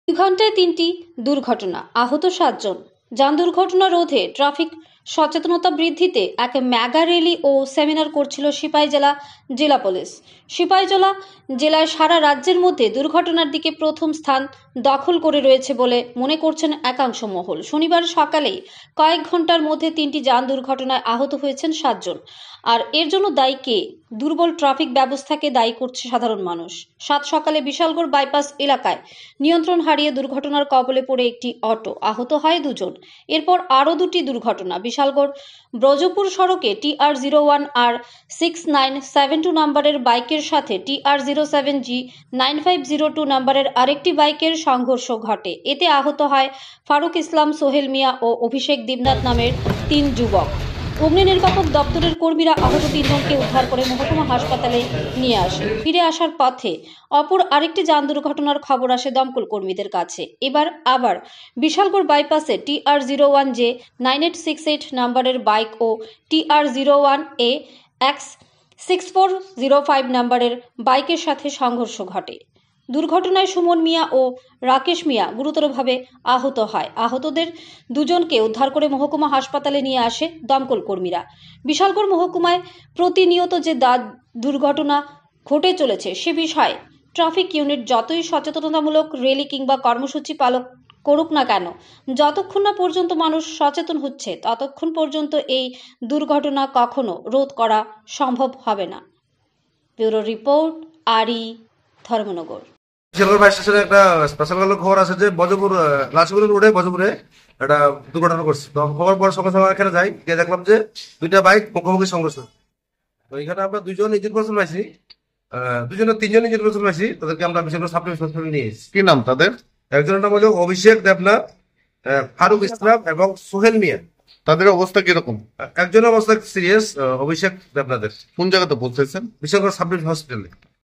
2 ঘন্টায় 3টি দুর্ঘটনা, আহত 7 জন। যান দুর্ঘটনা রোধে ট্রাফিক সচেতনতা বৃদ্ধিতে এক মেগা র্যালি ও সেমিনার করছিল সিপাহীজলা জেলা পুলিশ। সিপাহীজলা জেলায় সারা রাজ্যের মধ্যে দুর্ঘটনার দিকে প্রথম স্থান দখল করে রয়েছে বলে মনে করছেন একাংশ মহল। শনিবার সকালেই কয়েক ঘন্টার মধ্যে 3টি যান দুর্ঘটনায় আহত হয়েছেন 7 জন। আর এর জন্য দায়ী কে? দুর্বল ট্রাফিক ব্যবস্থাকে দায়ী করছে সাধারণ মানুষ। সাত সকালে বিশালগড় বাইপাস এলাকায় নিয়ন্ত্রণ হারিয়ে দুর্ঘটনার কবলে পড়ে একটি অটো, আহত হয় 2 জন। এরপর আরও 2টি দুর্ঘটনা। বিশালগড় ব্রজপুর সড়কে TR01 আর 6972 নম্বরের বাইকের সাথে TR07G 9502 নম্বরের আরেকটি বাইকের সংঘর্ষ ঘটে। এতে আহত হয় ফারুক ইসলাম, সোহেল মিয়া ও অভিষেক দেবনাথ নামের 3 যুবক। অগ্নি নির্বাপক দপ্তরের কর্মীরা আহত 3 জনকে উদ্ধার করে মহকুমা হাসপাতালে নিয়ে আসে। ফিরে আসার পথে অপর আরেকটি যান দুর্ঘটনার খবর আসে দমকল কর্মীদের কাছে। এবার আবার বিশালগড় বাইপাসে TR01J 9868 নম্বরের বাইক ও TR01A X6405 নম্বরের বাইকের সাথে সংঘর্ষ ঘটে। দুর্ঘটনায় সুমন মিয়া ও রাকেশ মিয়া গুরুতরভাবে আহত হয়। আহতদের 2 জনকে উদ্ধার করে মহকুমা হাসপাতালে নিয়ে আসে দমকল কর্মীরা। বিশালগড় মহকুমায় প্রতিনিয়ত যে দুর্ঘটনা ঘটে চলেছে সে বিষয়ে ট্রাফিক ইউনিট যতই সচেতনতামূলক র্যালি কিংবা কর্মসূচি পালন করুক না কেন, যতক্ষণ না পর্যন্ত মানুষ সচেতন হচ্ছে ততক্ষণ পর্যন্ত এই দুর্ঘটনা কখনো রোধ করা সম্ভব হবে না। ব্যুরো রিপোর্ট, আরি, ধর্মনগর। বিশালগড় ফায়ার স্টেশনে একটা স্পেশাল খবর আছে যে বজপুর লাশগুলো রোডে বজপুরে একটা দুর্ঘটনা করছে। তো খবর পর সকাল সকাল এখানে যাই, গিয়ে দেখলাম যে 2টা বাইক মুখোমুখি সংঘর্ষ। তো এখানে আমরা 2 জন ইঞ্জিন পার্সন পাইছি, 3জন ইঞ্জিন পার্সন পাইছি। তাদেরকে আমরা বিশালগড় সাব ডিভিশন হসপিটালে নিয়ে এসেছি। কি নাম তাদের? একজনের নাম হলো অভিষেক দেবনাথ, ফারুক ইসলাম এবং সোহেল মিয়া। তাদের অবস্থা কিরকম? একজনের অবস্থা সিরিয়াস, অভিষেক দেবনাথের। কোন জায়গাতে পৌঁছেছেন? বিশালগড় সাব ডিভিশন হসপিটালে।